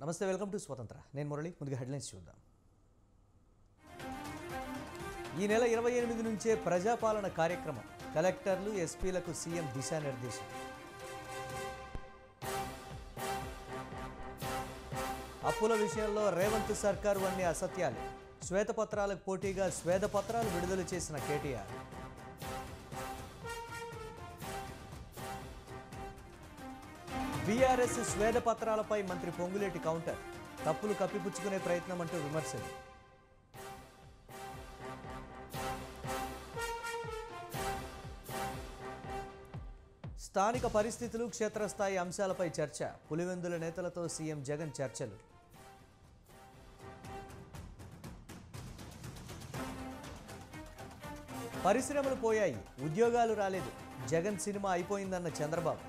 నమస్తే, welcome to స్వతంత్ర. నేను మురళి. ముందుగా హెడ్లైన్స్ చూద్దాం. ఈ నెల 28 నుంచే ప్రజాపాలన కార్యక్రమం. కలెక్టర్లు, ఎస్పీలకు సీఎం దిశానిర్దేశం. అప్పుల విషయంలో రేవంత్ సర్కారు అన్ని అసత్యాలు. శ్వేతపత్రాలకు పోటీగా శ్వేతపత్రాలు విడుదల చేసిన కేటీఆర్. బీఆర్ఎస్ శ్వేతపత్రాలపై మంత్రి పొంగులేటి కౌంటర్. తప్పులు కప్పిపుచ్చుకునే ప్రయత్నం అంటూ విమర్శలు. స్థానిక పరిస్థితులు, క్షేత్రస్థాయి అంశాలపై చర్చ. పులివెందుల నేతలతో సీఎం జగన్ చర్చలు. పరిశ్రమలు పోయాయి, ఉద్యోగాలు రాలేదు. జగన్ సినిమా అయిపోయిందన్న చంద్రబాబు.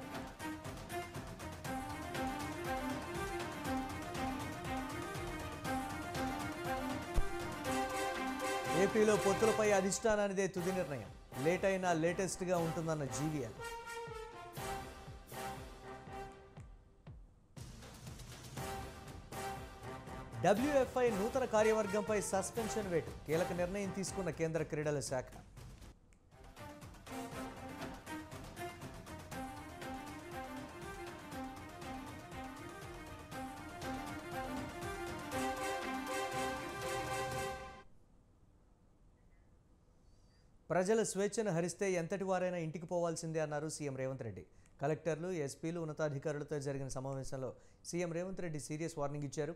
ఏపీలో పొత్తులపై అధిష్టానానిదే తుది నిర్ణయం. లేట్ అయినా లేటెస్ట్గా ఉంటుందన్న జీవీఎల్. డబ్ల్యూఎఫ్ఐ నూతన కార్యవర్గంపై సస్పెన్షన్ వేటు. కీలక నిర్ణయం తీసుకున్న కేంద్ర క్రీడల శాఖ. ప్రజల స్వేచ్ఛను హరిస్తే ఎంతటి వారైనా ఇంటికి పోవాల్సిందే అన్నారు సీఎం రేవంత్ రెడ్డి. కలెక్టర్లు, ఎస్పీలు, ఉన్నతాధికారులతో జరిగిన సమావేశంలో CM Revanth Reddy serious warning ఇచ్చారు.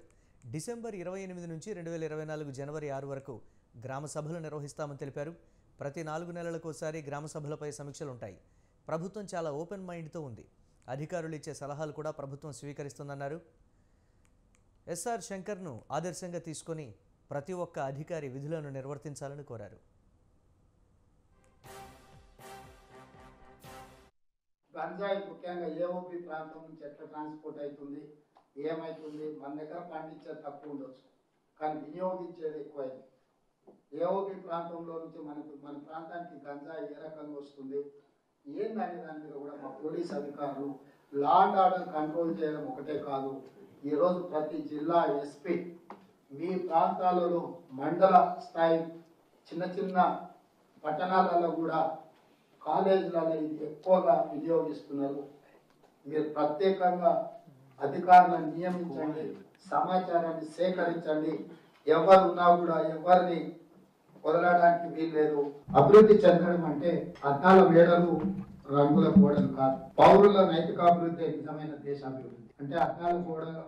డిసెంబర్ 28 నుంచి 2024 జనవరి 6 వరకు గ్రామ సభలు నిర్వహిస్తామని తెలిపారు. ప్రతి 4 నెలలకోసారి గ్రామ సభలపై సమీక్షలుంటాయి. ప్రభుత్వం చాలా ఓపెన్ మైండ్తో ఉంది. అధికారులు ఇచ్చే సలహాలు కూడా ప్రభుత్వం స్వీకరిస్తుందన్నారు. ఎస్ఆర్ శంకర్ను ఆదర్శంగా తీసుకొని ప్రతి ఒక్క అధికారి విధులను నిర్వర్తించాలని కోరారు. గంజాయి ముఖ్యంగా ఏఓపి ప్రాంతం నుంచి ఎట్లా ట్రాన్స్పోర్ట్ అవుతుంది, ఏమవుతుంది? మన దగ్గర పండించేది తక్కువ ఉండొచ్చు, కానీ వినియోగించేది ఎక్కువైంది. ఏఓపి ప్రాంతంలో నుంచి మన ప్రాంతానికి గంజాయి ఏ రకంగా వస్తుంది, ఏందనే దాని మీద కూడా మా పోలీస్ అధికారులు లా అండ్ ఆర్డర్ కంట్రోల్ చేయడం ఒకటే కాదు, ఈరోజు ప్రతి జిల్లా ఎస్పీ మీ ప్రాంతాలలో మండల స్థాయి చిన్న చిన్న పట్టణాలలో కూడా కాలేజీలలో ఇది ఎక్కువగా వినియోగిస్తున్నారు. మీరు ప్రత్యేకంగా అధికారులను నియమించండి, సమాచారాన్ని సేకరించండి. ఎవరున్నా కూడా ఎవరిని వదలడానికి వీల్లేదు. అభివృద్ధి చెందడం అంటే అద్దాల మేడలు, రంగుల గోడలు కాదు. పౌరుల నైతికాభివృద్ధి నిజమైన దేశాభివృద్ధి. అంటే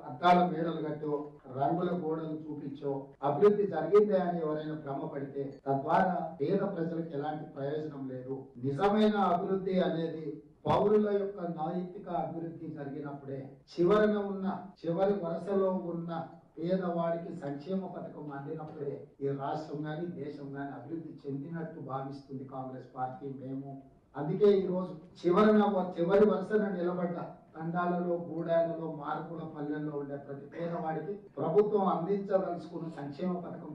అద్దాల మేడలు కట్టో, రంగుల గోడలు చూపించో అభివృద్ధి జరిగిందే అని ఎవరైనా భ్రమపడితే తద్వారా పేద ప్రజలకు ఎలాంటి ప్రయోజనం లేదు. నిజమైన అభివృద్ధి అనేది పౌరుల యొక్క నైతిక అభివృద్ధి జరిగినప్పుడే చివరి వరుసలో ఉన్న పేదవాడికి సంక్షేమ పథకం అందినప్పుడే ఈ రాష్ట్రం కానీ దేశం కానీ అభివృద్ధి చెందినట్టు భావిస్తుంది కాంగ్రెస్ పార్టీ. మేము అందుకే ఈరోజు చివరి వరుసన నిలబడ్డ తండాలలో, గూడాలలో, మార్పుల పల్లెల్లో ఉండే ప్రతి పేదవాడికి ప్రభుత్వం అందించదలుచుకున్న సంక్షేమ పథకం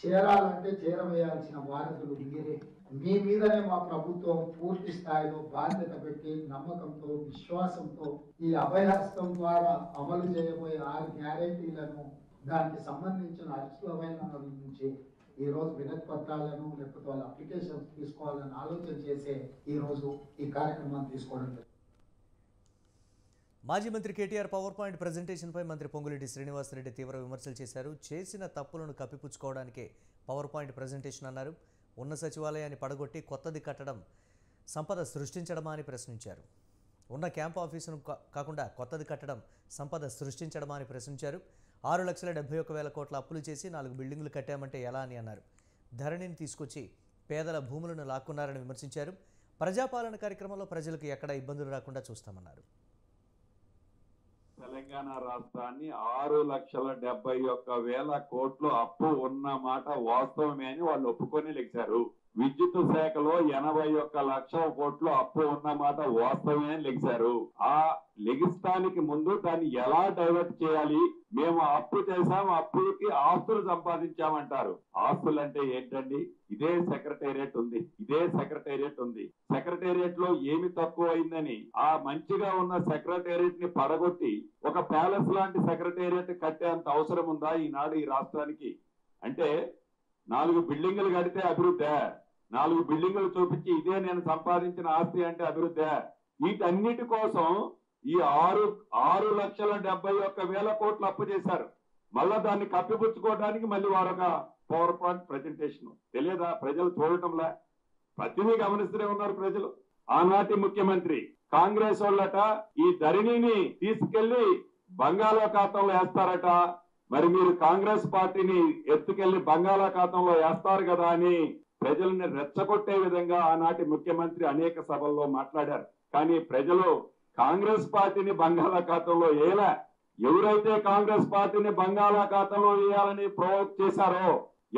చేరాలంటే చేరవేయాల్సిన వారసులు మీరే. మీ మీదనే మా ప్రభుత్వం పూర్తి స్థాయిలో బాధ్యత పెట్టి నమ్మకంతో, విశ్వాసంతో ఈ అభయహస్తం ద్వారా అమలు చేయబోయే 6 గ్యారెంటీలను, దానికి సంబంధించిన అర్హులమైన నుంచి ఈ రోజు వినతి పత్రాలను లేకపోతే వాళ్ళ అప్లికేషన్స్ తీసుకోవాలని ఆలోచన చేసే ఈ రోజు ఈ కార్యక్రమాన్ని తీసుకోవడం. మాజీ మంత్రి కేటీఆర్ పవర్ పాయింట్ ప్రజెంటేషన్పై మంత్రి పొంగులేటి శ్రీనివాసరెడ్డి తీవ్ర విమర్శలు చేశారు. చేసిన తప్పులను కప్పిపుచ్చుకోవడానికే పవర్ పాయింట్ ప్రజెంటేషన్ అన్నారు. ఉన్న సచివాలయాన్ని పడగొట్టి కొత్తది కట్టడం సంపద సృష్టించడమా అని ప్రశ్నించారు. ఉన్న క్యాంప్ ఆఫీసును కాకుండా కొత్తది కట్టడం సంపద సృష్టించడమా అని ప్రశ్నించారు. 6,71,000 కోట్ల అప్పులు చేసి 4 బిల్డింగులు కట్టామంటే ఎలా అని అన్నారు. ధరణిని తీసుకొచ్చి పేదల భూములను లాక్కున్నారని విమర్శించారు. ప్రజాపాలన కార్యక్రమంలో ప్రజలకు ఎక్కడ ఇబ్బందులు రాకుండా చూస్తామన్నారు. తెలంగాణ రాష్ట్రాన్ని 6,71,000 కోట్లు అప్పు ఉన్న మాట వాస్తవమే అని వాళ్ళు ఒప్పుకొని లెక్కారు. విద్యుత్ శాఖలో 81 లక్షల కోట్లు అప్పు ఉన్నమాట వాస్తవమే లెగిశారు. ఆ లెగిస్తానికి ముందు దాన్ని ఎలా డైవర్ట్ చేయాలి, మేము అప్పు చేశాం, అప్పులకి ఆస్తులు సంపాదించామంటారు. ఆస్తులు అంటే ఏంటండి? ఇదే సెక్రటేరియట్ ఉంది, సెక్రటేరియట్ లో ఏమి తక్కువ అయిందని ఆ మంచిగా ఉన్న సెక్రటేరియట్ ని పడగొట్టి ఒక ప్యాలెస్ లాంటి సెక్రటేరియట్ కట్టేంత అవసరం ఉందా ఈనాడు ఈ రాష్ట్రానికి? అంటే 4 బిల్డింగులు కడితే అభివృద్ధి, 4 బిల్డింగులు చూపించి ఇదే నేను సంపాదించిన ఆస్తి అంటే అభివృద్ధి? వీటన్నిటి కోసం ఈ 6,71,000 కోట్లు అప్పు చేశారు. మళ్ళా దాన్ని కప్పిపుచ్చుకోవడానికి మళ్ళీ వారొక పవర్ పాయింట్ ప్రెజెంటేషన్. తెలియదా? ప్రజలు చూడటంలా ప్రతిదీ గమనిస్తూనే ఉన్నారు ప్రజలు. ఆనాటి ముఖ్యమంత్రి కాంగ్రెస్ వాళ్ళట ఈ ధరణిని తీసుకెళ్లి బంగాళాఖాతంలో వేస్తారట. మరి మీరు కాంగ్రెస్ పార్టీని ఎత్తుకెళ్లి బంగాళాఖాతంలో వేస్తారు కదా అని ప్రజల్ని రెచ్చగొట్టే విధంగా ఆనాటి ముఖ్యమంత్రి అనేక సభల్లో మాట్లాడారు. కానీ ప్రజలు కాంగ్రెస్ పార్టీని బంగాళాఖాతంలో వేయలే. ఎవరైతే కాంగ్రెస్ పార్టీని బంగాళాఖాతంలో వేయాలని ప్రవోక్ చేశారో,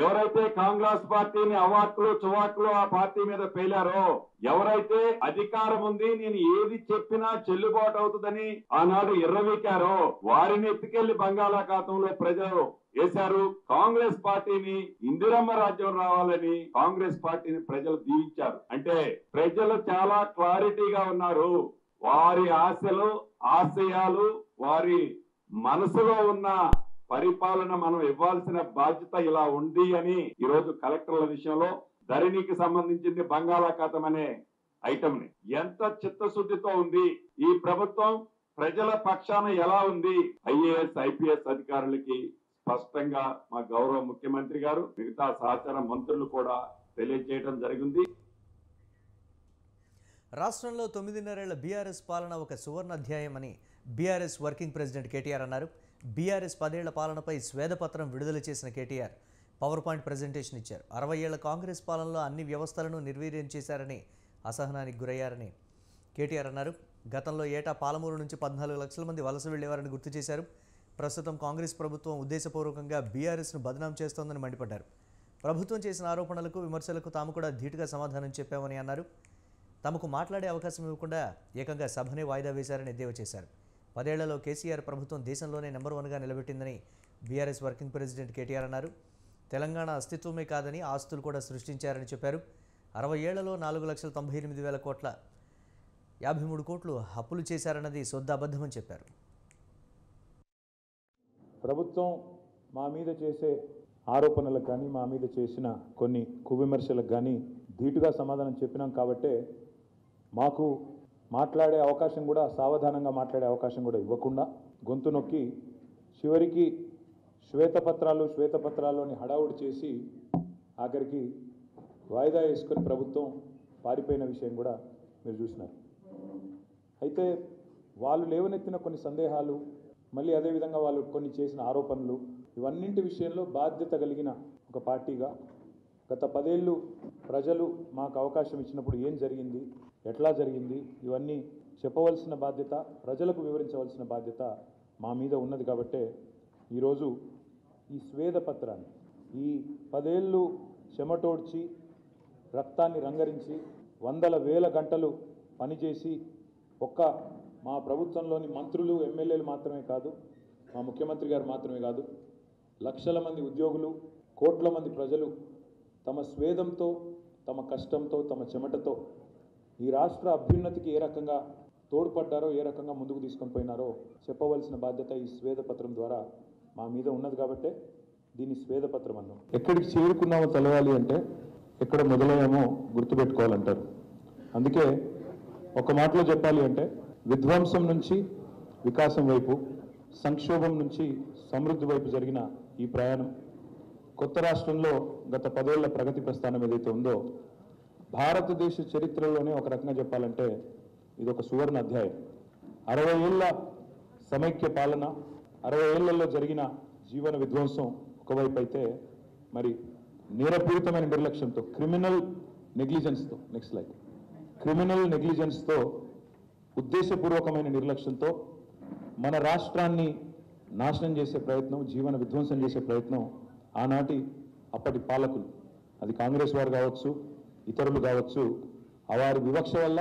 ఎవరైతే కాంగ్రెస్ పార్టీని అవాట్లు చువాట్లు ఆ పార్టీ మీద పేలారో, ఎవరైతే అధికారం ఉంది నేను ఏది చెప్పినా చెల్లుబాటు అవుతుందని ఆనాడు ఎర్రవీకారో, వారిని ఎత్తుకెళ్లి బంగాళాఖాతంలో ప్రజలు వేశారు. కాంగ్రెస్ పార్టీని ఇందిరమ్మ రాజ్యం రావాలని కాంగ్రెస్ పార్టీని ప్రజలు దీవించారు. అంటే ప్రజలు చాలా క్లారిటీగా ఉన్నారు. వారి ఆశలు, ఆశయాలు, వారి మనసులో ఉన్న పరిపాలన మనం ఇవ్వాల్సిన బాధ్యత ఇలా ఉంది అని ఈరోజు కలెక్టర్ల విషయంలో ధరణికి సంబంధించింది బంగాళాఖాతం అనే ఐటమ్ ని ఎంత చిత్తశుద్ధితో ఉంది ఈ ప్రభుత్వం, ప్రజల పక్షాన ఎలా ఉంది, ఐఏఎస్ ఐపీఎస్ అధికారులకి స్పష్టంగా మా గౌరవ ముఖ్యమంత్రి గారు మిగతా సహచార మంత్రులు కూడా తెలియజేయడం జరిగింది. రాష్ట్రంలో 9.5 ఏళ్ల బీఆర్ఎస్ పాలన ఒక సువర్ణ అధ్యాయం అని బీఆర్ఎస్ వర్కింగ్ ప్రెసిడెంట్ కేటీఆర్ అన్నారు. బీఆర్ఎస్ 10 ఏళ్ల పాలనపై స్వేదపత్రం విడుదల చేసిన కేటీఆర్ పవర్ పాయింట్ ప్రజెంటేషన్ ఇచ్చారు. 60 ఏళ్ల కాంగ్రెస్ పాలనలో అన్ని వ్యవస్థలను నిర్వీర్యం చేశారని, అసహనానికి గురయ్యారని కేటీఆర్ అన్నారు. గతంలో ఏటా పాలమూరు నుంచి 14 లక్షల మంది వలస వెళ్లేవారని గుర్తు చేశారు. ప్రస్తుతం కాంగ్రెస్ ప్రభుత్వం ఉద్దేశపూర్వకంగా బీఆర్ఎస్ను బదనాం చేస్తోందని మండిపడ్డారు. ప్రభుత్వం చేసిన ఆరోపణలకు, విమర్శలకు తాము కూడా ధీటుగా సమాధానం చెప్పామని అన్నారు. తమకు మాట్లాడే అవకాశం ఇవ్వకుండా ఏకంగా సభనే వాయిదా వేశారని ఎద్దేవా చేశారు. 10 ఏళ్లలో కేసీఆర్ ప్రభుత్వం దేశంలోనే నెంబర్ 1గా నిలబెట్టిందని బీఆర్ఎస్ వర్కింగ్ ప్రెసిడెంట్ కేటీఆర్ అన్నారు. తెలంగాణ అస్తిత్వమే కాదని ఆస్తులు కూడా సృష్టించారని చెప్పారు. 60 ఏళ్లలో 4,98,000 కోట్ల 53 కోట్లు అప్పులు చేశారన్నది సొద్ద అబద్ధమని చెప్పారు. ప్రభుత్వం మా మీద చేసే ఆరోపణలకు కానీ, మా మీద చేసిన కొన్ని కువిమర్శలకు కానీ ధీటుగా సమాధానం చెప్పినాం కాబట్టే మాకు మాట్లాడే అవకాశం కూడా, సావధానంగా మాట్లాడే అవకాశం కూడా ఇవ్వకుండా గొంతు నొక్కి చివరికి శ్వేతపత్రాల్లోని హడావుడి చేసి ఆఖరికి వాయిదా వేసుకొని ప్రభుత్వం పారిపోయిన విషయం కూడా మీరు చూసినారు. అయితే వాళ్ళు లేవనెత్తిన కొన్ని సందేహాలు, మళ్ళీ అదేవిధంగా వాళ్ళు కొన్ని చేసిన ఆరోపణలు, ఇవన్నింటి విషయంలో బాధ్యత కలిగిన ఒక పార్టీగా గత 10 ఏళ్ళు ప్రజలు మాకు అవకాశం ఇచ్చినప్పుడు ఏం జరిగింది, ఎట్లా జరిగింది, ఇవన్నీ చెప్పవలసిన బాధ్యత, ప్రజలకు వివరించవలసిన బాధ్యత మా మీద ఉన్నది. కాబట్టే ఈరోజు ఈ స్వేదపత్రాన్ని, ఈ 10 ఏళ్ళు చెమటోడ్చి రక్తాన్ని రంగరించి 100,000 గంటలు పనిచేసి ఒక్క మా ప్రభుత్వంలోని మంత్రులు, ఎమ్మెల్యేలు మాత్రమే కాదు, మా ముఖ్యమంత్రి గారు మాత్రమే కాదు, లక్షల మంది ఉద్యోగులు, కోట్ల మంది ప్రజలు తమ స్వేదంతో, తమ కష్టంతో, తమ చెమటతో ఈ రాష్ట్ర అభ్యున్నతికి ఏ రకంగా తోడ్పడ్డారో, ఏ రకంగా ముందుకు తీసుకొని పోయినారో చెప్పవలసిన బాధ్యత ఈ స్వేదపత్రం ద్వారా మా మీద ఉన్నది. కాబట్టే దీన్ని స్వేదపత్రం అన్నాం. ఎక్కడికి చేరుకున్నామో తెలవాలి అంటే ఎక్కడ మొదలయ్యామో గుర్తుపెట్టుకోవాలంటారు. అందుకే ఒక మాటలో చెప్పాలి అంటే విధ్వంసం నుంచి వికాసం వైపు, సంక్షోభం నుంచి సమృద్ధి వైపు జరిగిన ఈ ప్రయాణం కొత్త రాష్ట్రంలో గత 10 ఏళ్ల ప్రగతి ప్రస్థానం ఏదైతే ఉందో భారతదేశ చరిత్రలోనే ఒక రకంగా చెప్పాలంటే ఇది ఒక సువర్ణ అధ్యాయం. 60 ఏళ్ల సమైక్య పాలన, 60 ఏళ్లలో జరిగిన జీవన విధ్వంసం ఒకవైపు అయితే, మరి నేరపూరితమైన నిర్లక్ష్యంతో, క్రిమినల్ నెగ్లిజెన్స్తో ఉద్దేశపూర్వకమైన నిర్లక్ష్యంతో మన రాష్ట్రాన్ని నాశనం చేసే ప్రయత్నం, జీవన విధ్వంసం చేసే ప్రయత్నం ఆనాటి అప్పటి పాలకులు, అది కాంగ్రెస్ వారు కావచ్చు, ఇతరులు కావచ్చు, వారి వివక్ష వల్ల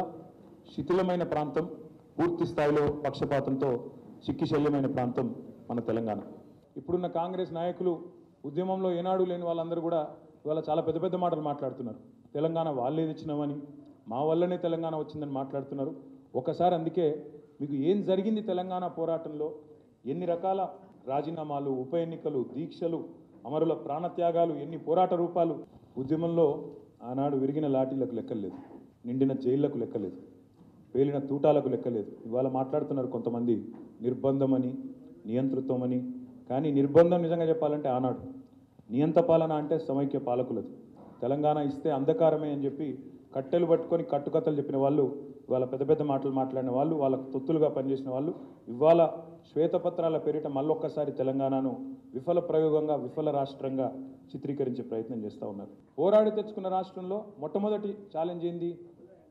శిథిలమైన ప్రాంతం, పూర్తి స్థాయిలో పక్షపాతంతో చిక్కిశల్యమైన ప్రాంతం మన తెలంగాణ. ఇప్పుడున్న కాంగ్రెస్ నాయకులు ఉద్యమంలో ఏనాడు లేని వాళ్ళందరూ కూడా ఇవాళ చాలా పెద్ద పెద్ద మాటలు మాట్లాడుతున్నారు. తెలంగాణ వాళ్ళే తెచ్చినామని, మా వల్లనే తెలంగాణ వచ్చిందని మాట్లాడుతున్నారు. ఒకసారి అందుకే మీకు ఏం జరిగింది తెలంగాణ పోరాటంలో, ఎన్ని రకాల రాజీనామాలు, ఉప ఎన్నికలు, దీక్షలు, అమరుల ప్రాణత్యాగాలు, ఎన్ని పోరాట రూపాలు. ఉద్యమంలో ఆనాడు విరిగిన లాఠీలకు లెక్కలేదు, నిండిన జైళ్లకు లెక్కలేదు, పేలిన తూటాలకు లెక్కలేదు. ఇవాళ మాట్లాడుతున్నారు కొంతమంది నిర్బంధమని, నియంతృత్వమని. కానీ నిర్బంధం నిజంగా చెప్పాలంటే ఆనాడు, నియంత పాలన అంటే సమైక్య పాలకులది. తెలంగాణ ఇస్తే అంధకారమే అని చెప్పి కట్టెలు పట్టుకొని కట్టుకథలు చెప్పిన వాళ్ళు, ఇవాళ పెద్ద పెద్ద మాటలు మాట్లాడిన వాళ్ళు, వాళ్ళకు తొత్తులుగా పనిచేసిన వాళ్ళు ఇవాళ శ్వేతపత్రాల పేరిట మళ్ళొక్కసారి తెలంగాణను విఫల ప్రయోగంగా, విఫల రాష్ట్రంగా చిత్రీకరించే ప్రయత్నం చేస్తూ ఉన్నారు. పోరాడి తెచ్చుకున్న రాష్ట్రంలో మొట్టమొదటి ఛాలెంజ్ ఏంది?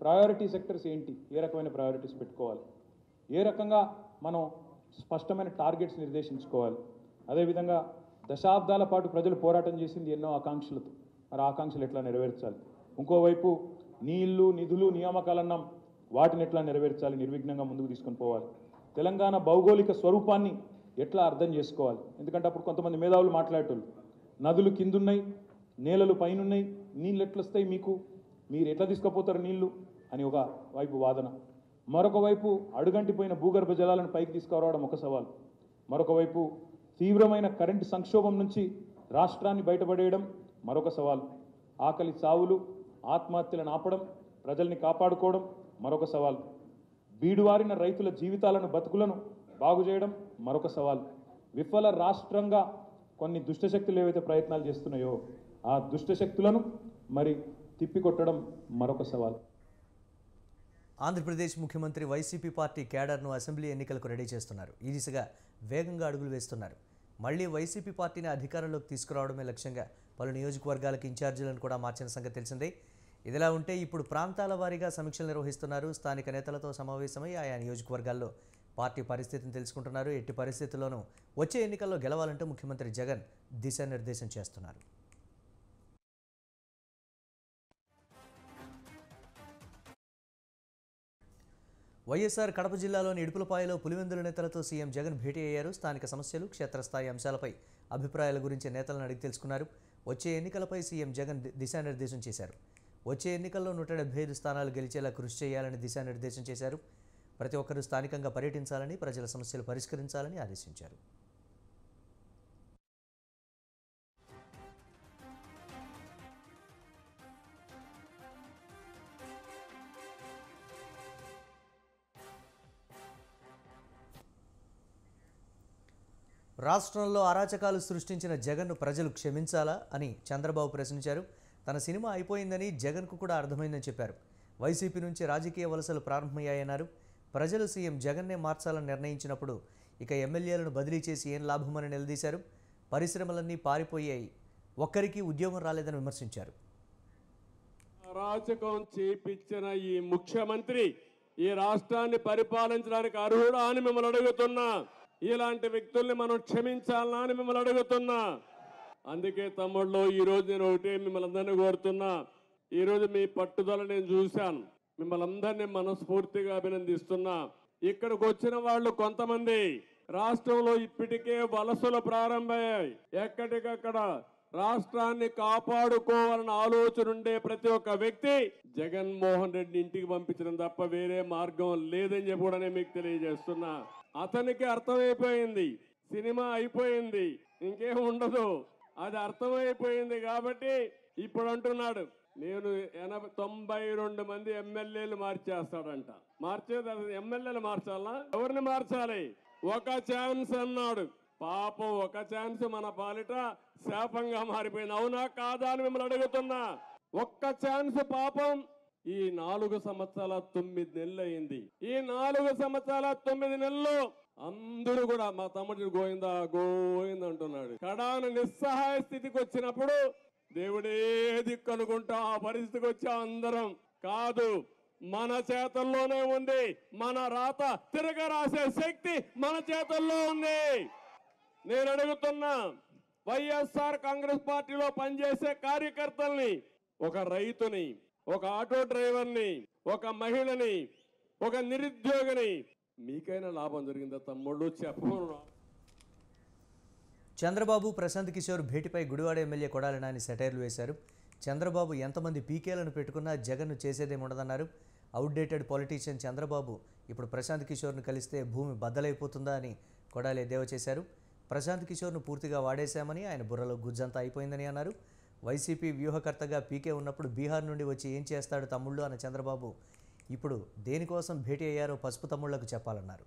ప్రయారిటీ సెక్టర్స్ ఏంటి, ఏ రకమైన ప్రయారిటీస్ పెట్టుకోవాలి, ఏ రకంగా మనం స్పష్టమైన టార్గెట్స్ నిర్దేశించుకోవాలి. అదేవిధంగా దశాబ్దాల పాటు ప్రజలు పోరాటం చేసింది ఎన్నో ఆకాంక్షలతో, మరి ఆకాంక్షలు ఎట్లా నెరవేర్చాలి. ఇంకోవైపు నీళ్లు, నిధులు, నియామకాలన్నాం, వాటిని ఎట్లా నెరవేర్చాలి, నిర్విఘ్నంగా ముందుకు తీసుకొని పోవాలి. తెలంగాణ భౌగోళిక స్వరూపాన్ని ఎట్లా అర్థం చేసుకోవాలి. ఎందుకంటే అప్పుడు కొంతమంది మేధావులు మాట్లాడేటోళ్ళు, నదులు కిందున్నాయి, నేలలు పైనున్నాయి, నీళ్ళు ఎట్లా వస్తాయి మీకు, మీరు ఎట్లా తీసుకుపోతారు నీళ్లు అని ఒక వైపు వాదన. మరొక వైపు అడుగంటిపోయిన భూగర్భ జలాలను పైకి తీసుకురావడం ఒక సవాల్. మరొక వైపు తీవ్రమైన కరెంటు సంక్షోభం నుంచి రాష్ట్రాన్ని బయటపడేయడం మరొక సవాల్. ఆకలి చావులు, ఆత్మహత్యలను ఆపడం, ప్రజల్ని కాపాడుకోవడం మరొక సవాల్. బీడువారిన రైతుల జీవితాలను, బతుకులను బాగు చేయడం మరొక సవాల్. విఫల రాష్ట్రంగా కొన్ని దుష్టశక్తులు ఏవైతే ప్రయత్నాలు చేస్తున్నాయో ఆ దుష్టశక్తులను మరి తిప్పికొట్టడం మరొక సవాల్. ఆంధ్రప్రదేశ్ ముఖ్యమంత్రి వైసీపీ పార్టీ క్యాడర్ను అసెంబ్లీ ఎన్నికలకు రెడీ చేస్తున్నారు. ఈ దిశగా వేగంగా అడుగులు వేస్తున్నారు. మళ్లీ వైసీపీ పార్టీని అధికారంలోకి తీసుకురావడమే లక్ష్యంగా పలు నియోజకవర్గాలకు ఇన్ఛార్జీలను కూడా మార్చిన సంగతి తెలిసిందే. ఇదిలా ఉంటే ఇప్పుడు ప్రాంతాల వారీగా సమీక్షలు నిర్వహిస్తున్నారు. స్థానిక నేతలతో సమావేశమై ఆయా నియోజకవర్గాల్లో పార్టీ పరిస్థితిని తెలుసుకుంటున్నారు. ఎట్టి పరిస్థితుల్లోనూ వచ్చే ఎన్నికల్లో గెలవాలంటూ ముఖ్యమంత్రి జగన్ దిశానిర్దేశం చేస్తున్నారు. వైఎస్ఆర్ కడప జిల్లాలోని ఇడుపులపాయలో పులివెందుల నేతలతో సీఎం జగన్ భేటీ అయ్యారు. స్థానిక సమస్యలు, క్షేత్రస్థాయి అంశాలపై అభిప్రాయాల గురించి నేతలను అడిగి తెలుసుకున్నారు. వచ్చే ఎన్నికలపై సీఎం జగన్ దిశానిర్దేశం చేశారు. వచ్చే ఎన్నికల్లో 175 స్థానాలు గెలిచేలా కృషి చేయాలని దిశానిర్దేశం చేశారు. ప్రతి ఒక్కరూ స్థానికంగా పర్యటించాలని, ప్రజల సమస్యలు పరిష్కరించాలని ఆదేశించారు. రాష్ట్రంలో అరాచకాలు సృష్టించిన జగన్ను ప్రజలు క్షమించాలా అని చంద్రబాబు ప్రశ్నించారు. తన సినిమా అయిపోయిందని జగన్కు కూడా అర్థమైందని చెప్పారు. వైసీపీ నుంచి రాజకీయ వలసలు ప్రారంభమయ్యాయన్నారు. ప్రజలు సీఎం జగన్నే మార్చాలని నిర్ణయించినప్పుడు ఇక ఎమ్మెల్యేలను బదిలీ చేసి ఏం లాభమని నిలదీశారు. పరిశ్రమలన్నీ పారిపోయాయి, ఒక్కరికి ఉద్యోగం రాలేదని విమర్శించారు. అరాచకం చేపించిన ఈ ముఖ్యమంత్రి ఈ రాష్ట్రాన్ని పరిపాలించడానికి అర్హుడా అని మిమ్మల్ని అడుగుతున్నా. ఇలాంటి వ్యక్తుల్ని మనం క్షమించాలా అని మిమ్మల్ని అడుగుతున్నా. అందుకే తమ్ముళ్ళు, ఈరోజు నేను ఒకటే మిమ్మల్ని అందరినీ కోరుతున్నా. ఈరోజు మీ పట్టుదల నేను చూశాను. మిమ్మల్ని అందరినీ మనస్ఫూర్తిగా అభినందిస్తున్నా. ఇక్కడికి వచ్చిన వాళ్ళు కొంతమంది రాష్ట్రంలో ఇప్పటికే వలసలు ప్రారంభమయ్యాయి. ఎక్కడికక్కడ రాష్ట్రాన్ని కాపాడుకోవాలన్న ఆలోచన ఉండే ప్రతి ఒక్క వ్యక్తి జగన్మోహన్ రెడ్డి ఇంటికి పంపించడం తప్ప వేరే మార్గం లేదని చెప్పి కూడా నేను మీకు తెలియజేస్తున్నా. అతనికి అర్థమైపోయింది, సినిమా అయిపోయింది, ఇంకేం ఉండదు, అది అర్థమైపోయింది. కాబట్టి ఇప్పుడు అంటున్నాడు, నేను 92 మంది ఎమ్మెల్యేలు మార్చేస్తాడంట. మార్చేది ఎమ్మెల్యేలు మార్చాలా? ఎవరిని మార్చాలి? ఒక ఛాన్స్ అన్నాడు. పాపం ఒక ఛాన్స్ మన పాలిట శాపంగా మారిపోయింది. అవునా కాదా అని మిమ్మల్ని అడుగుతున్నా. ఒక్క ఛాన్స్ పాపం ఈ 4 సంవత్సరాల 9 నెలలు అయింది. ఈ 4 సంవత్సరాల 9 నెలలు అందరూ కూడా మా తమ్ముడు గోయిందా గోయిందా అంటున్నాడు. కడాన నిస్సహాయ స్థితికి వచ్చినప్పుడు దేవుడే దిక్కు అనుకుంటా ఆ పరిస్థితికి వచ్చా అందరం. కాదు, మన చేతల్లోనే ఉంది. మన రాత తిరగ రాసే శక్తి మన చేతల్లో ఉంది. నేను అడుగుతున్నా, వైఎస్ఆర్ కాంగ్రెస్ పార్టీలో పనిచేసే కార్యకర్తల్ని, ఒక రైతుని, ఒక ఆటో డ్రైవర్ని, ఒక మహిళని, ఒక నిరుద్యోగిని మీకైనా లాభం జరిగిందా తమ్ముళ్ళు? చెప్పను. చంద్రబాబు ప్రశాంత్ కిషోర్ భేటీపై గుడివాడ ఎమ్మెల్యే కొడాలి నాని సెటైర్లు వేశారు. చంద్రబాబు ఎంతమంది పీకేలను పెట్టుకున్నా జగన్ను చేసేదేముండదన్నారు. అవుట్డేటెడ్ పొలిటీషియన్ చంద్రబాబు ఇప్పుడు ప్రశాంత్ కిషోర్ను కలిస్తే భూమి బద్దలైపోతుందా అని కొడాలి ఎద్దేవా చేశారు. ప్రశాంత్ కిషోర్ను పూర్తిగా వాడేశామని, ఆయన బుర్రలో గుజ్జంతా అయిపోయిందని అన్నారు. వైసీపీ వ్యూహకర్తగా పీకే ఉన్నప్పుడు బీహార్ నుండి వచ్చి ఏం చేస్తాడు తమ్ముళ్ళు అన్న చంద్రబాబు ఇప్పుడు దేనికోసం భేటీ అయ్యారో పసుపు తమ్ముళ్లకు చెప్పాలన్నారు.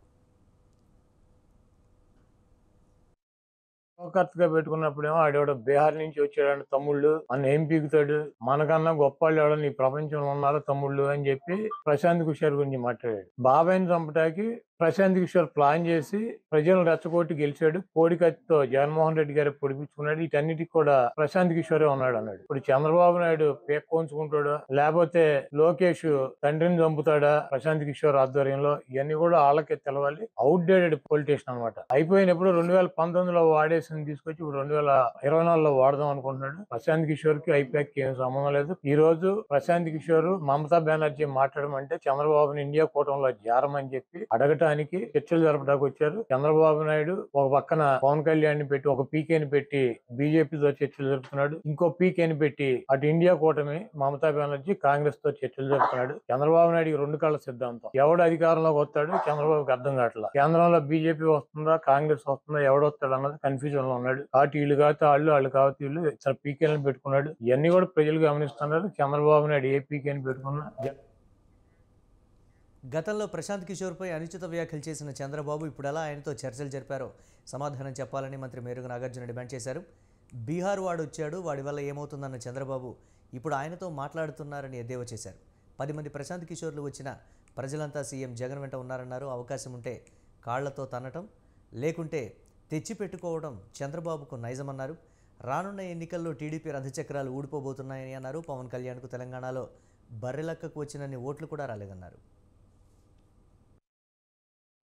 కర్తగా పెట్టుకున్నప్పుడేమో ఆడేవాడు బీహార్ నుంచి వచ్చాడు తమ్ముళ్ళు మన ఏం పీకుతాడు, మనకన్నా గొప్ప వాళ్ళు ఎవడని ఈ ప్రపంచంలో ఉన్నారో తమ్ముళ్ళు అని చెప్పి ప్రశాంత్ కిషోర్ గురించి మాట్లాడాడు. బాబాయిని చంపడానికి ప్రశాంత్ కిషోర్ ప్లాన్ చేసి ప్రజలను రెచ్చగొట్టి గెలిచాడు. కోడికత్తితో జగన్మోహన్ రెడ్డి గారు పొడిపించుకున్నాడు. వీటన్నిటికి కూడా ప్రశాంత్ కిషోరే ఉన్నాడు అన్నాడు. ఇప్పుడు చంద్రబాబు నాయుడు పేక్కోంచుకుంటాడా లేకపోతే లోకేష్ తండ్రిని చంపుతాడా ప్రశాంత్ కిషోర్ ఆధ్వర్యంలో, ఇవన్నీ కూడా వాళ్ళకే తెలవాలి. అవుట్డేటెడ్ పొలిటీషియన్ అనమాట. అయిపోయినప్పుడు 2019లో వాడేసింది తీసుకొచ్చి ఇప్పుడు 2024లో వాడదాం అనుకుంటున్నాడు. ప్రశాంత్ కిషోర్ కి ఐపాక్ ఏం సంబంధం లేదు. ఈ రోజు ప్రశాంత్ కిషోర్ మమతా బెనర్జీ మాట్లాడమంటే చంద్రబాబుని ఇండియా కూటమిలో చేరమని చెప్పి అడగటానికి చర్చలు జరపడానికి వచ్చారు. చంద్రబాబు నాయుడు ఒక పక్కన పవన్ కళ్యాణ్ ని పెట్టి ఒక పీకేని పెట్టి బీజేపీతో చర్చలు జరుపుతున్నాడు. ఇంకో పీకేని పెట్టి అటు ఇండియా కూటమి మమతా బెనర్జీ కాంగ్రెస్ తో చర్చలు జరుపుతున్నాడు. చంద్రబాబు నాయుడు 2 కళ్ళ సిద్ధాంతం. ఎవడు అధికారంలోకి వస్తాడు చంద్రబాబుకి అర్థం కావట్లా. కేంద్రంలో బీజేపీ వస్తుందా కాంగ్రెస్ వస్తుందా ఎవడొస్తాడు అన్నది కన్ఫ్యూజన్ లో ఉన్నాడు. కాబట్టి వీళ్ళు కాకపోతే వాళ్ళు కాకపోతే వీళ్ళు ఇతర పీకేలను పెట్టుకున్నాడు. ఇవన్నీ కూడా ప్రజలు గమనిస్తున్నారు. చంద్రబాబు నాయుడు ఏ పీకేని పెట్టుకున్నా. గతంలో ప్రశాంత్ కిషోర్పై అనుచిత వ్యాఖ్యలు చేసిన చంద్రబాబు ఇప్పుడు ఎలా ఆయనతో చర్చలు జరిపారో సమాధానం చెప్పాలని మంత్రి మేరుగు నాగార్జున డిమాండ్ చేశారు. బీహార్ వాడు వచ్చాడు, వాడి వల్ల ఏమవుతుందన్న చంద్రబాబు ఇప్పుడు ఆయనతో మాట్లాడుతున్నారని ఎద్దేవా చేశారు. 10 మంది ప్రశాంత్ కిషోర్లు వచ్చినా ప్రజలంతా సీఎం జగన్ వెంట ఉన్నారన్నారు. అవకాశం ఉంటే కాళ్లతో తన్నటం, లేకుంటే తెచ్చిపెట్టుకోవడం చంద్రబాబుకు నైజమన్నారు. రానున్న ఎన్నికల్లో టీడీపీ రథచక్రాలు ఊడిపోబోతున్నాయని అన్నారు. పవన్ కళ్యాణ్కు తెలంగాణలో బర్రెలక్కకు వచ్చినన్ని ఓట్లు కూడా రాలేదన్నారు.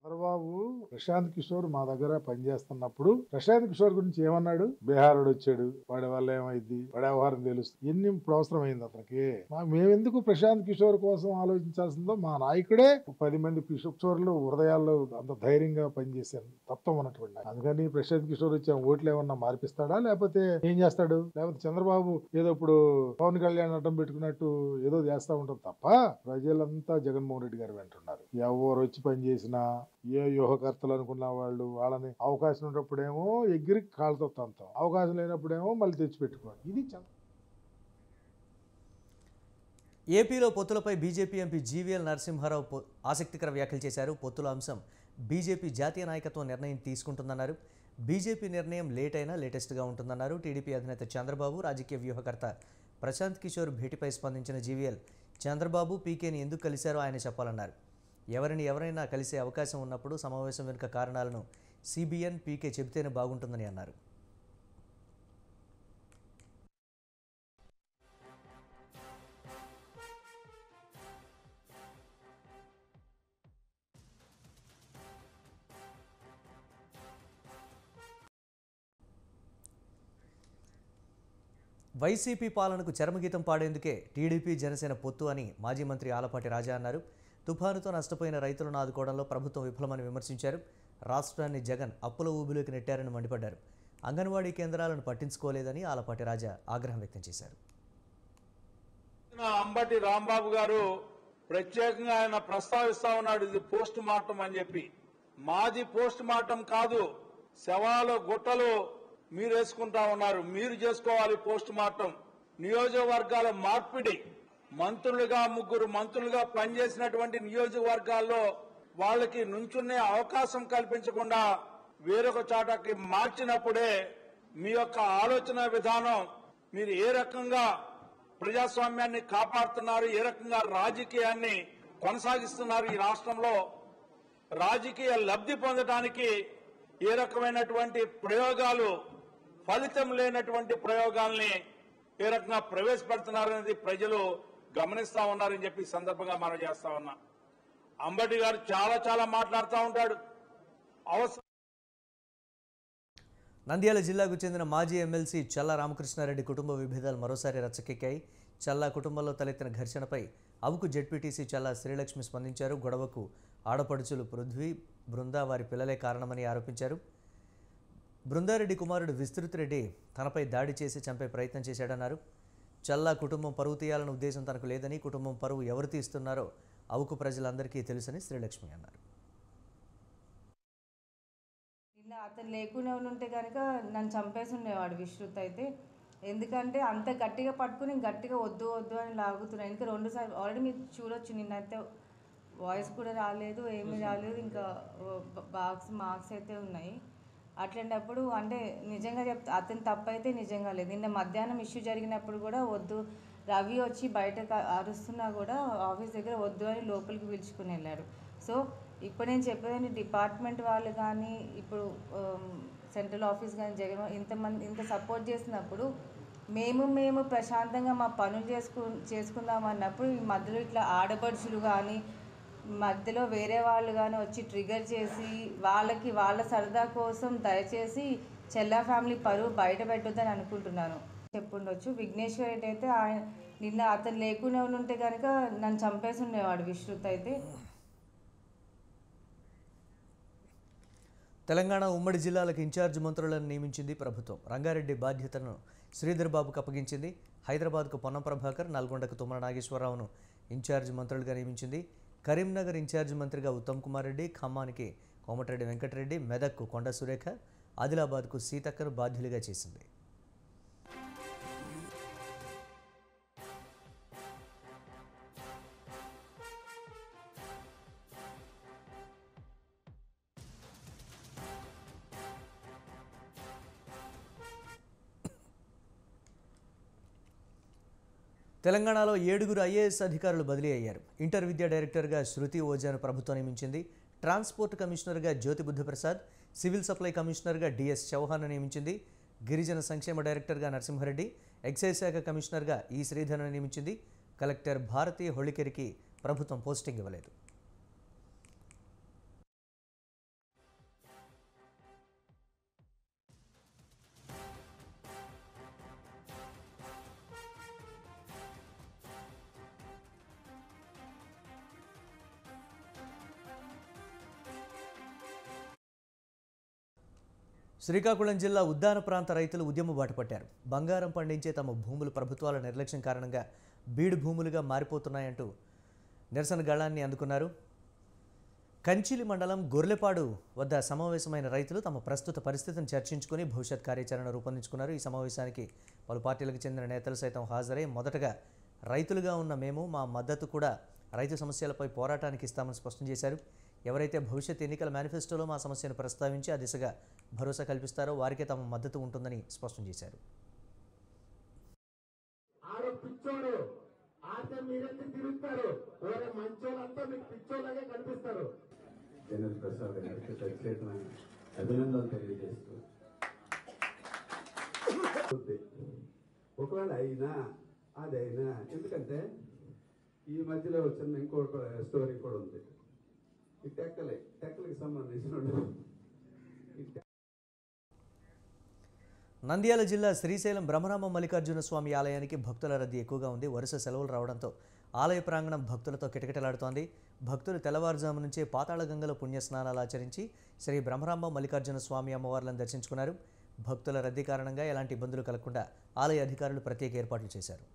చంద్రబాబు ప్రశాంత్ కిషోర్ మా దగ్గర పనిచేస్తున్నప్పుడు ప్రశాంత్ కిషోర్ గురించి ఏమన్నాడు? బీహార్ వచ్చాడు, వాడి వల్ల ఏమైంది, వాడి వ్యవహారం తెలుస్తుంది. ఎన్ని ఇప్పుడు అవసరమైంది అతనికి? మేమెందుకు ప్రశాంత్ కిషోర్ కోసం ఆలోచించాల్సిందో మా నాయకుడే 10 మంది కిషోర్లు హృదయాల్లో అంత ధైర్యంగా పనిచేశారు తత్వం ఉన్నటువంటి. అందుకని ప్రశాంత్ కిషోర్ వచ్చే ఓట్లు ఏమన్నా మార్పిస్తాడా లేకపోతే ఏం చేస్తాడు? లేకపోతే చంద్రబాబు ఏదో ఇప్పుడు పవన్ కళ్యాణ్ అడ్డం పెట్టుకున్నట్టు ఏదో చేస్తా ఉంటారు తప్ప ప్రజలంతా జగన్మోహన్ రెడ్డి గారు వెంటున్నారు. ఎవరు వచ్చి పనిచేసినా ఏ వ్యూహకర్తలు అనుకున్న వాళ్ళు వాళ్ళని అవకాశం ఉన్నప్పుడేమో ఎగిరి కాళ్ళతో తంతాం, అవకాశం లేనప్పుడేమో మళ్ళీ తెచ్చిపెట్టుకోవాలి. ఇది ఏపీలో పొత్తులపై బీజేపీ ఎంపీ జీవీఎల్ నరసింహారావు ఆసక్తికర వ్యాఖ్యలు చేశారు. పొత్తుల అంశం బీజేపీ జాతీయ నాయకత్వం నిర్ణయం తీసుకుంటుందన్నారు. బీజేపీ నిర్ణయం లేట్ అయినా లేటెస్ట్గా ఉంటుందన్నారు. టీడీపీ అధినేత చంద్రబాబు రాజకీయ వ్యూహకర్త ప్రశాంత్ కిషోర్ భేటీపై స్పందించిన జీవీఎల్ చంద్రబాబు పీకేని ఎందుకు కలిశారో ఆయన చెప్పాలన్నారు. ఎవరైనా కలిసే అవకాశం ఉన్నప్పుడు సమావేశం వెనుక కారణాలను సిబిఎన్ పీకే చెబితేనే బాగుంటుందని అన్నారు. వైసీపీ పాలనకు చరమగీతం పాడేందుకే టీడీపీ జనసేన పొత్తు అని మాజీ మంత్రి ఆలపాటి రాజా అన్నారు. తుఫానుతో నష్టపోయిన రైతులను ఆదుకోవడంలో ప్రభుత్వం విఫలమని విమర్శించారు. రాష్ట్రాన్ని జగన్ అప్పుల ఊబిలోకి నెట్టారని మండిపడ్డారు. అంగన్వాడీ కేంద్రాలను పట్టించుకోలేదని ఆలపాటి రాజా ఆగ్రహం వ్యక్తం చేశారు. అంబటి రాంబాబు గారు ప్రత్యేకంగా ఆయన ప్రస్తావిస్తా ఉన్నాడు, ఇది పోస్ట్ మార్టం అని చెప్పి. మాది పోస్ట్ మార్టం కాదు, శవాలు గుట్టలు మీరు వేసుకుంటా ఉన్నారు, మీరు చేసుకోవాలి పోస్ట్ మార్టం. నియోజకవర్గాల మార్పిడి, మంత్రులుగా 3 మంత్రులుగా పనిచేసినటువంటి నియోజకవర్గాల్లో వాళ్ళకి నుంచునే అవకాశం కల్పించకుండా వేరొక చాటకి మార్చినప్పుడే మీ యొక్క ఆలోచన విధానం, మీరు ఏ రకంగా ప్రజాస్వామ్యాన్ని కాపాడుతున్నారు, ఏ రకంగా రాజకీయాన్ని కొనసాగిస్తున్నారు, ఈ రాష్ట్రంలో రాజకీయ లబ్ధి పొందడానికి ఏ రకమైనటువంటి ప్రయోగాలు, ఫలితం లేనటువంటి ప్రయోగాల్ని ఏ రకంగా ప్రవేశపెడుతున్నారనేది ప్రజలు గమనిస్తా ఉన్నారని చెప్పి సందర్భంగా మనం చేస్తా ఉన్నాం. అంబటి గారు చాలా మాట్లాడుతూ ఉంటాడు. నంద్యాల జిల్లాకు చెందిన మాజీ ఎమ్మెల్సీ చల్ల రామకృష్ణారెడ్డి కుటుంబ విభేదాలు మరోసారి రచ్చకెక్కాయి. చల్లా కుటుంబంలో తలెత్తిన ఘర్షణపై అవుకు జెడ్పీటీసీ చల్లా శ్రీలక్ష్మి స్పందించారు. గొడవకు ఆడపడుచులు పృథ్వీ, బృంద వారి పిల్లలే కారణమని ఆరోపించారు. బృందారెడ్డి కుమారుడు విస్తృత్ రెడ్డి తనపై దాడి చేసి చంపే ప్రయత్నం చేశాడన్నారు. చల్లా కుటుంబం పరువు తీయాలన్న ఉద్దేశం తనకు లేదని, కుటుంబం పరువు ఎవరు తీస్తున్నారో అవుకు ప్రజలందరికీ తెలుసని శ్రీలక్ష్మి అన్నారు. నిన్న అతను లేకుండా ఉంటే కనుక నన్ను చంపేసి ఉండేవాడు విశ్రుత్ అయితే. ఎందుకంటే అంత గట్టిగా పట్టుకుని గట్టిగా వద్దు వద్దు అని లాగుతున్నాను. ఇంకా 2 సార్లు ఆల్రెడీ మీరు చూడొచ్చు. నిన్నైతే వాయిస్ కూడా రాలేదు, ఏమీ రాలేదు, ఇంకా మార్క్స్ అయితే ఉన్నాయి. అట్లాంటప్పుడు అంటే నిజంగా అతని తప్పు అయితే నిజంగా లేదు. నిన్న మధ్యాహ్నం ఇష్యూ జరిగినప్పుడు కూడా వద్దు, రవి వచ్చి బయట అరుస్తున్నా కూడా ఆఫీస్ దగ్గర వద్దు అని లోపలికి పిలుచుకుని వెళ్ళాడు. సో ఇప్పుడు నేను చెప్పేది డిపార్ట్మెంట్ వాళ్ళు కానీ, ఇప్పుడు సెంట్రల్ ఆఫీస్ కానీ, జగన్ ఇంత సపోర్ట్ చేసినప్పుడు మేము ప్రశాంతంగా మా పనులు చేసుకుందాం అన్నప్పుడు ఈ మధ్యలో ఇట్లా ఆడపడుచులు కానీ, మధ్యలో వేరే వాళ్ళు కానీ వచ్చి ట్రిగర్ చేసి వాళ్ళ సరదా కోసం దయచేసి చెల్లా ఫ్యామిలీ పరువు బయట పెట్టొద్దని అనుకుంటున్నాను. చెప్పుండొచ్చు. విఘ్నేశ్వర్ రెడ్డి అయితే నిన్న అతను లేకుండా ఉంటే కనుక నన్ను చంపేసి ఉండేవాడు విశ్రుత్ అయితే. తెలంగాణ ఉమ్మడి జిల్లాలకు ఇన్ఛార్జ్ మంత్రులను నియమించింది ప్రభుత్వం. రంగారెడ్డి బాధ్యతలను శ్రీధర్ బాబుకు అప్పగించింది. హైదరాబాద్కు పొన్నం ప్రభాకర్, నల్గొండకు తుమ్మల నాగేశ్వరరావును ఇన్ఛార్జ్ మంత్రులుగా నియమించింది. కరీంనగర్ ఇన్ఛార్జ్ మంత్రిగా ఉత్తమ్ కుమార్ రెడ్డి, ఖమ్మానికి కోమటిరెడ్డి వెంకటరెడ్డి, మెదక్కు కొండ సురేఖ, ఆదిలాబాద్కు సీతక్కను బాధ్యులుగా చేసింది. తెలంగాణలో 7 ఐఏఎస్ అధికారులు బదిలీ అయ్యారు. ఇంటర్ విద్యా డైరెక్టర్గా శృతి ఓజాను ప్రభుత్వం నియమించింది. ట్రాన్స్పోర్ట్ కమిషనర్గా జ్యోతి బుద్ధప్రసాద్, సివిల్ సప్లై కమిషనర్గా డిఎస్ చౌహాన్ నియమించింది. గిరిజన సంక్షేమ డైరెక్టర్గా నరసింహారెడ్డి, ఎక్సైజ్ శాఖ కమిషనర్గా ఈ శ్రీధర్ను నియమించింది. కలెక్టర్ భారతి హొళికెరికి ప్రభుత్వం పోస్టింగ్ ఇవ్వలేదు. శ్రీకాకుళం జిల్లా ఉద్దాన ప్రాంత రైతులు ఉద్యమ బాట పట్టారు. బంగారం పండించే తమ భూములు ప్రభుత్వాల నిర్లక్ష్యం కారణంగా బీడు భూములుగా మారిపోతున్నాయంటూ నిరసన గళాన్ని అందుకున్నారు. కంచిలి మండలం గొర్లెపాడు వద్ద సమావేశమైన రైతులు తమ ప్రస్తుత పరిస్థితిని చర్చించుకుని భవిష్యత్ కార్యాచరణ రూపొందించుకున్నారు. ఈ సమావేశానికి పలు పార్టీలకు చెందిన నేతలు సైతం హాజరై మొదటగా రైతులుగా ఉన్న మేము మా మద్దతు కూడా రైతు సమస్యలపై పోరాటానికి ఇస్తామని స్పష్టం చేశారు. ఎవరైతే భవిష్యత్ ఎన్నికల మేనిఫెస్టోలో మా సమస్యను ప్రస్తావించి ఆ దిశగా భరోసా కల్పిస్తారో వారికే తమ మద్దతు ఉంటుందని స్పష్టం చేశారు. ఒకవేళ అయినా అదైనా, ఎందుకంటే ఈ మధ్యలో వచ్చిన ఇంకో స్టోరీ కూడా ఉంది. ఈ టెక్కలకి సంబంధించిన నంద్యాల జిల్లా శ్రీశైలం బ్రహ్మరామ మల్లికార్జున స్వామి ఆలయానికి భక్తుల రద్దీ ఎక్కువగా ఉంది. వరుస సెలవులు రావడంతో ఆలయ ప్రాంగణం భక్తులతో కిటకిటలాడుతోంది. భక్తులు తెల్లవారుజాము నుంచే పాతాళగంగలో పుణ్యస్నానాలు ఆచరించి శ్రీ బ్రహ్మరామ మల్లికార్జున స్వామి అమ్మవార్లను దర్శించుకున్నారు. భక్తుల రద్దీ కారణంగా ఎలాంటి ఇబ్బందులు కలగకుండా ఆలయ అధికారులు ప్రత్యేక ఏర్పాట్లు చేశారు.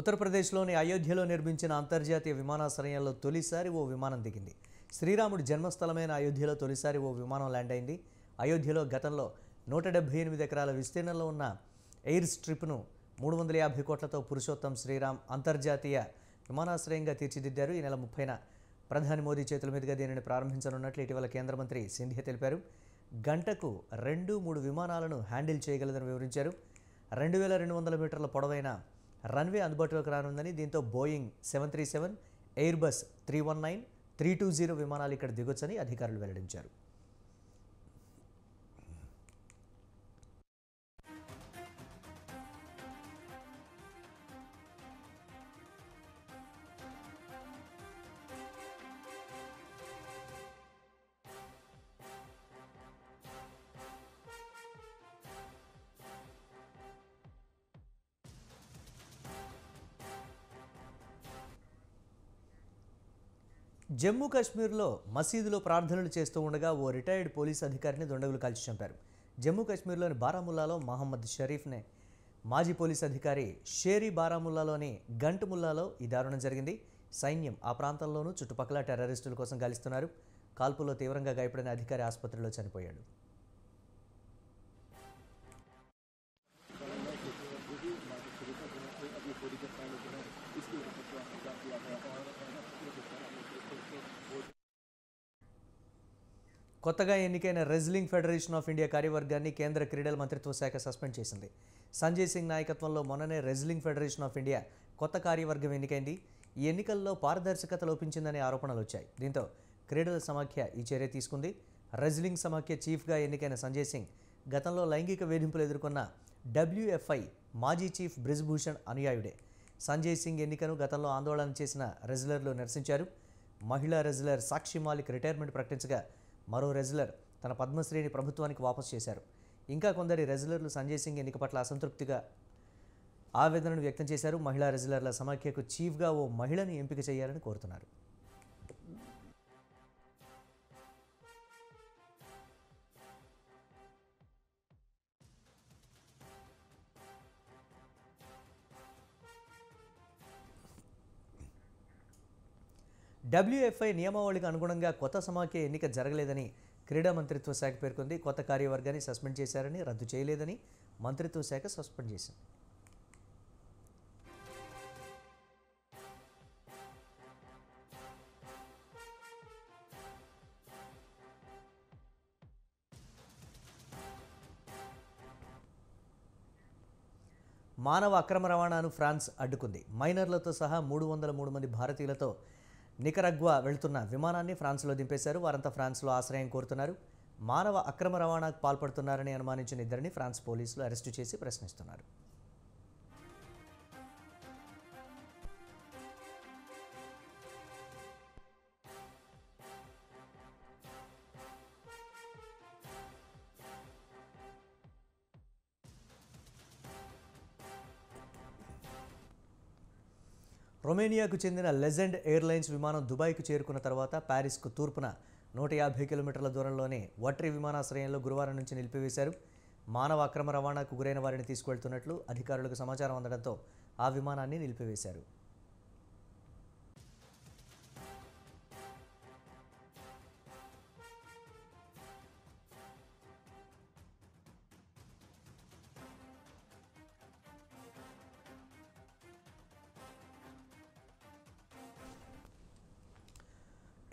ఉత్తరప్రదేశ్లోని అయోధ్యలో నిర్మించిన అంతర్జాతీయ విమానాశ్రయంలో తొలిసారి ఓ విమానం దిగింది. శ్రీరాముడి జన్మస్థలమైన అయోధ్యలో తొలిసారి ఓ విమానం ల్యాండ్ అయింది. అయోధ్యలో గతంలో 178 ఎకరాల విస్తీర్ణంలో ఉన్న ఎయిర్ స్ట్రిప్ను 350 కోట్లతో పురుషోత్తం శ్రీరామ్ అంతర్జాతీయ విమానాశ్రయంగా తీర్చిదిద్దారు. ఈ నెల 30న ప్రధాని మోదీ చేతుల మీదుగా దీనిని ప్రారంభించనున్నట్లు ఇటీవల కేంద్ర మంత్రి సింధియా తెలిపారు. గంటకు 2-3 విమానాలను హ్యాండిల్ చేయగలదని వివరించారు. 2200 మీటర్ల పొడవైన రన్వే అందుబాటులోకి రానుందని, దీంతో బోయింగ్ 737, ఎయిర్బస్ 319, 320 విమానాలు ఇక్కడ దిగొచ్చని అధికారులు వెల్లడించారు. జమ్మూ కాశ్మీర్లో మసీదులో ప్రార్థనలు చేస్తూ ఉండగా ఓ రిటైర్డ్ పోలీస్ అధికారిని దుండగులు కాల్చి చంపారు. జమ్మూ కాశ్మీర్లోని బారాముల్లాలో మహమ్మద్ షరీఫ్నే మాజీ పోలీస్ అధికారి షేరీ బారాముల్లాలోని గంట్ ముల్లాలో ఈ దారుణం జరిగింది. సైన్యం ఆ ప్రాంతంలోనూ చుట్టుపక్కల టెర్రరిస్టుల కోసం గాలిస్తున్నారు. కాల్పుల్లో తీవ్రంగా గాయపడిన అధికారి ఆసుపత్రిలో చనిపోయాడు. కొత్తగా ఎన్నికైన రెజ్లింగ్ ఫెడరేషన్ ఆఫ్ ఇండియా కార్యవర్గాన్ని కేంద్ర క్రీడల మంత్రిత్వ శాఖ సస్పెండ్ చేసింది. సంజయ్ సింగ్ నాయకత్వంలో మొన్ననే రెజ్లింగ్ ఫెడరేషన్ ఆఫ్ ఇండియా కొత్త కార్యవర్గం ఎన్నికైంది. ఈ ఎన్నికల్లో పారదర్శకత లోపించిందనే ఆరోపణలు వచ్చాయి. దీంతో క్రీడల సమాఖ్య ఈ చర్య తీసుకుంది. రెజ్లింగ్ సమాఖ్య చీఫ్గా ఎన్నికైన సంజయ్ సింగ్ గతంలో లైంగిక వేధింపులు ఎదుర్కొన్న WFI మాజీ చీఫ్ బ్రిజ్భూషణ్ అనుయాయుడే. సంజయ్ సింగ్ ఎన్నికను గతంలో ఆందోళన చేసిన రెజ్లర్లు నిరసించారు. మహిళా రెజ్లర్ సాక్షి మాలిక్ రిటైర్మెంట్ ప్రకటించగా మరో రెజ్లర్ తన పద్మశ్రీని ప్రభుత్వానికి వాపసు చేశారు. ఇంకా కొందరి రెజ్లర్లు సంజయ్ సింగ్ ఎన్నిక పట్ల అసంతృప్తిగా ఆవేదనను వ్యక్తం చేశారు. మహిళా రెజ్లర్ల సమాఖ్యకు చీఫ్గా ఓ మహిళని ఎంపిక చేయాలని కోరుతున్నారు. WFI నియమావళికి అనుగుణంగా కొత్త సమాఖ్య ఎన్నిక జరగలేదని క్రీడా మంత్రిత్వ శాఖ పేర్కొంది. కొత్త కార్యవర్గాన్ని సస్పెండ్ చేశారని, రద్దు చేయలేదని మంత్రిత్వ శాఖ సస్పెండ్ చేసింది. మానవ అక్రమ రవాణాను ఫ్రాన్స్ అడ్డుకుంది. మైనర్లతో సహా 303 మంది భారతీయులతో నికరగ్వా వెళ్తున్న విమానాన్ని ఫ్రాన్స్లో దింపేశారు. వారంతా ఫ్రాన్స్లో ఆశ్రయం కోరుతున్నారు. మానవ అక్రమ రవాణాకు పాల్పడుతున్నారని అనుమానించిన ఇద్దరిని ఫ్రాన్స్ పోలీసులు అరెస్టు చేసి ప్రశ్నిస్తున్నారు. రొమేనియాకు చెందిన లెజెండ్ ఎయిర్లైన్స్ విమానం దుబాయ్కు చేరుకున్న తర్వాత ప్యారిస్కు తూర్పున 150 కిలోమీటర్ల దూరంలోని వట్రి విమానాశ్రయంలో గురువారం నుంచి నిలిపివేశారు. మానవ అక్రమ రవాణాకు గురైన వారిని తీసుకువెళ్తున్నట్లు అధికారులకు సమాచారం అందడంతో ఆ విమానాన్ని నిలిపివేశారు.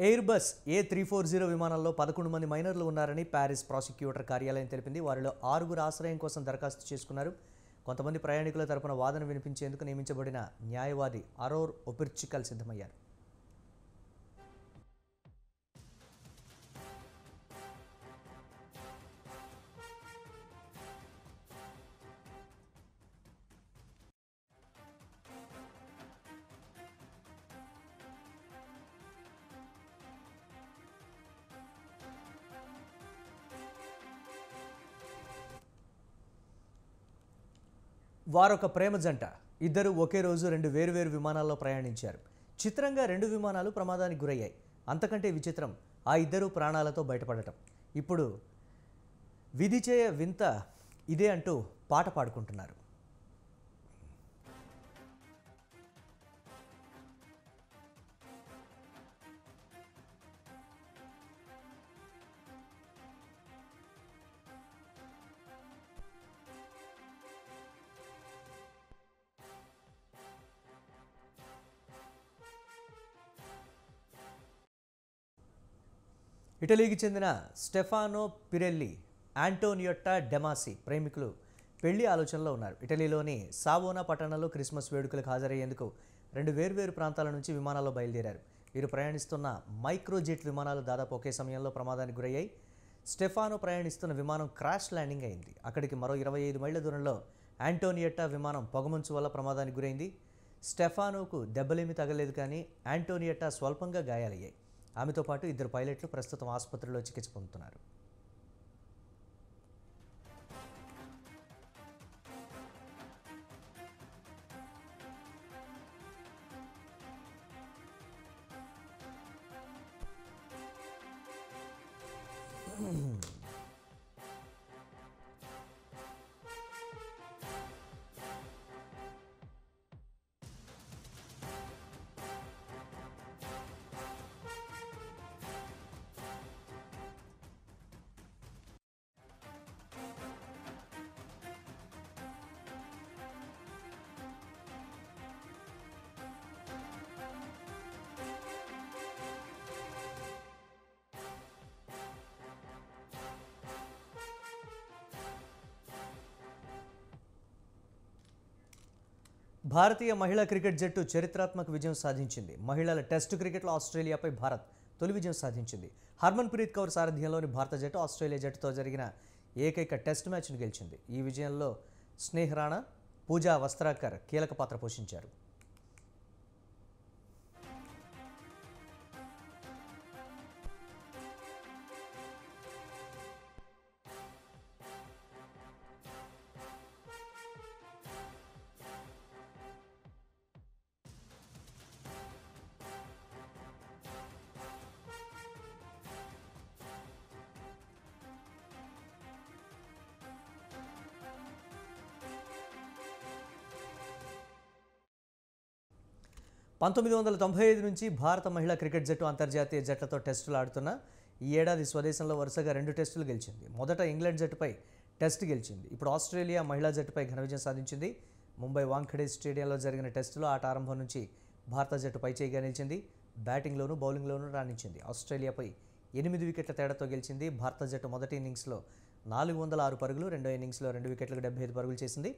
ఎయిర్బస్ A340 విమానంలో 11 మంది మైనర్లు ఉన్నారని ప్యారిస్ ప్రాసిక్యూటర్ కార్యాలయం తెలిపింది. వారిలో 6 ఆశ్రయం కోసం దరఖాస్తు చేసుకున్నారు. కొంతమంది ప్రయాణికుల తరపున వాదన వినిపించేందుకు నియమించబడిన న్యాయవాది అరోర్ ఒపిర్చికల్ సిద్ధమయ్యారు. వారొక ప్రేమ జంట. ఇద్దరు ఒకే రోజు 2 వేరువేరు విమానాల్లో ప్రయాణించారు. చిత్రంగా 2 విమానాలు ప్రమాదానికి గురయ్యాయి. అంతకంటే విచిత్రం ఆ ఇద్దరు ప్రాణాలతో బయటపడటం. ఇప్పుడు విధిచే వింత ఇదే అంటూ పాట పాడుకుంటున్నారు. ఇటలీకి చెందిన స్టెఫానో పిరెల్లి, ఆంటోనియోట్టా డెమాసి ప్రేమికులు పెళ్లి ఆలోచనలో ఉన్నారు. ఇటలీలోని సావోనా పట్టణంలో క్రిస్మస్ వేడుకలకు హాజరయ్యేందుకు 2 వేర్వేరు ప్రాంతాల నుంచి విమానాల్లో బయలుదేరారు. వీరు ప్రయాణిస్తున్న మైక్రోజెట్ విమానాలు దాదాపు ఒకే సమయంలో ప్రమాదానికి గురయ్యాయి. స్టెఫానో ప్రయాణిస్తున్న విమానం క్రాష్ ల్యాండింగ్ అయింది. అక్కడికి మరో 25 మైళ్ల దూరంలో ఆంటోనియట్టా విమానం పొగమంచు వల్ల ప్రమాదానికి గురైంది. స్టెఫానోకు దెబ్బలేమీ తగలేదు, కానీ ఆంటోనియట్టా స్వల్పంగా గాయాలయ్యాయి. ఆమెతో పాటు 2 పైలట్లు ప్రస్తుతం ఆసుపత్రిలో చికిత్స పొందుతున్నారు. భారతీయ మహిళా క్రికెట్ జట్టు చరిత్రాత్మక విజయం సాధించింది. మహిళల టెస్టు క్రికెట్లో ఆస్ట్రేలియాపై భారత్ తొలి విజయం సాధించింది. హర్మన్ప్రీత్ కౌర్ సారథ్యంలోని భారత జట్టు ఆస్ట్రేలియా జట్టుతో జరిగిన ఏకైక టెస్ట్ మ్యాచ్ను గెలిచింది. ఈ విజయంలో స్నేహ్ రాణా, పూజా వస్త్రాకర్ కీలక పాత్ర పోషించారు. పంతొమ్మిది 1995 నుంచి భారత మహిళా క్రికెట్ జట్టు అంతర్జాతీయ జట్లతో టెస్టులు ఆడుతున్న ఈ ఏడాది స్వదేశంలో వరుసగా 2 టెస్టులు గెలిచింది. మొదట ఇంగ్లాండ్ జట్టుపై టెస్ట్ గెలిచింది. ఇప్పుడు ఆస్ట్రేలియా మహిళా జట్టుపై ఘన విజయం సాధించింది. ముంబై వాంఖడే స్టేడియంలో జరిగిన టెస్టులో ఆట ఆరంభం నుంచి భారత జట్టు పైచేయిగా నిలిచింది. బ్యాటింగ్లోనూ బౌలింగ్లోనూ రాణించింది. ఆస్ట్రేలియాపై 8 వికెట్ల తేడాతో గెలిచింది. భారత జట్టు మొదటి ఇన్నింగ్స్లో 406 పరుగులు, రెండో ఇన్నింగ్స్లో 2 వికెట్లకు 75 పరుగులు చేసింది.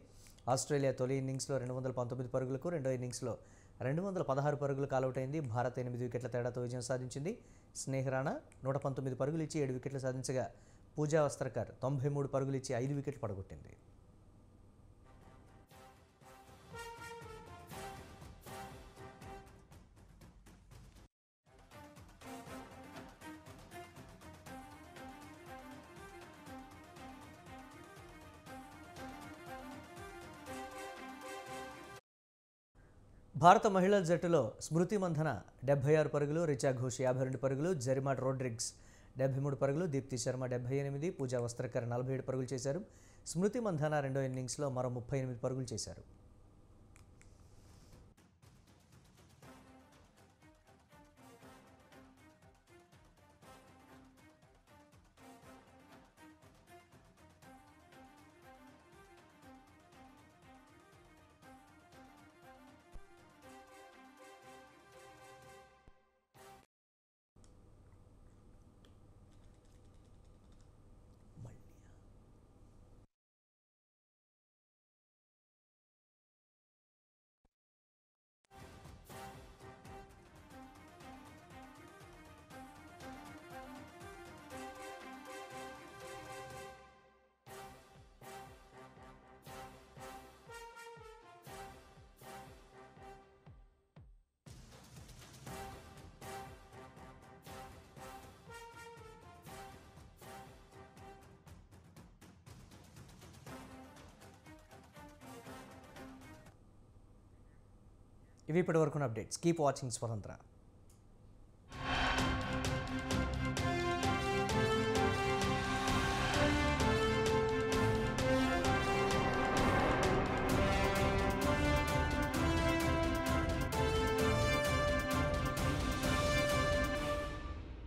ఆస్ట్రేలియా తొలి ఇన్నింగ్స్లో 219 పరుగులకు, రెండో ఇన్నింగ్స్లో 216 పరుగులకు ఆలౌట్ అయింది. భారత్ 8 వికెట్ల తేడాతో విజయం సాధించింది. స్నేహ్ రాణా 119 పరుగులు ఇచ్చి 7 వికెట్లు సాధించగా, పూజా వస్త్రకర్ 93 పరుగులు ఇచ్చి 5 వికెట్లు పడగొట్టింది. భారత మహిళల జట్టులో స్మృతి మంధన 76 పరుగులు, రిచా ఘోష్ 52 పరుగులు, జరిమా రోడ్రిగ్స్ 73 పరుగులు, దీప్తి శర్మ 78, పూజా వస్త్రకర్ 47 పరుగులు చేశారు. స్మృతి మంధన రెండో ఇన్నింగ్స్లో మరో 38 పరుగులు చేశారు. ఇవి ఇప్పటివరకున్న అప్డేట్స్. కీప్ వాచింగ్ స్వతంత్ర.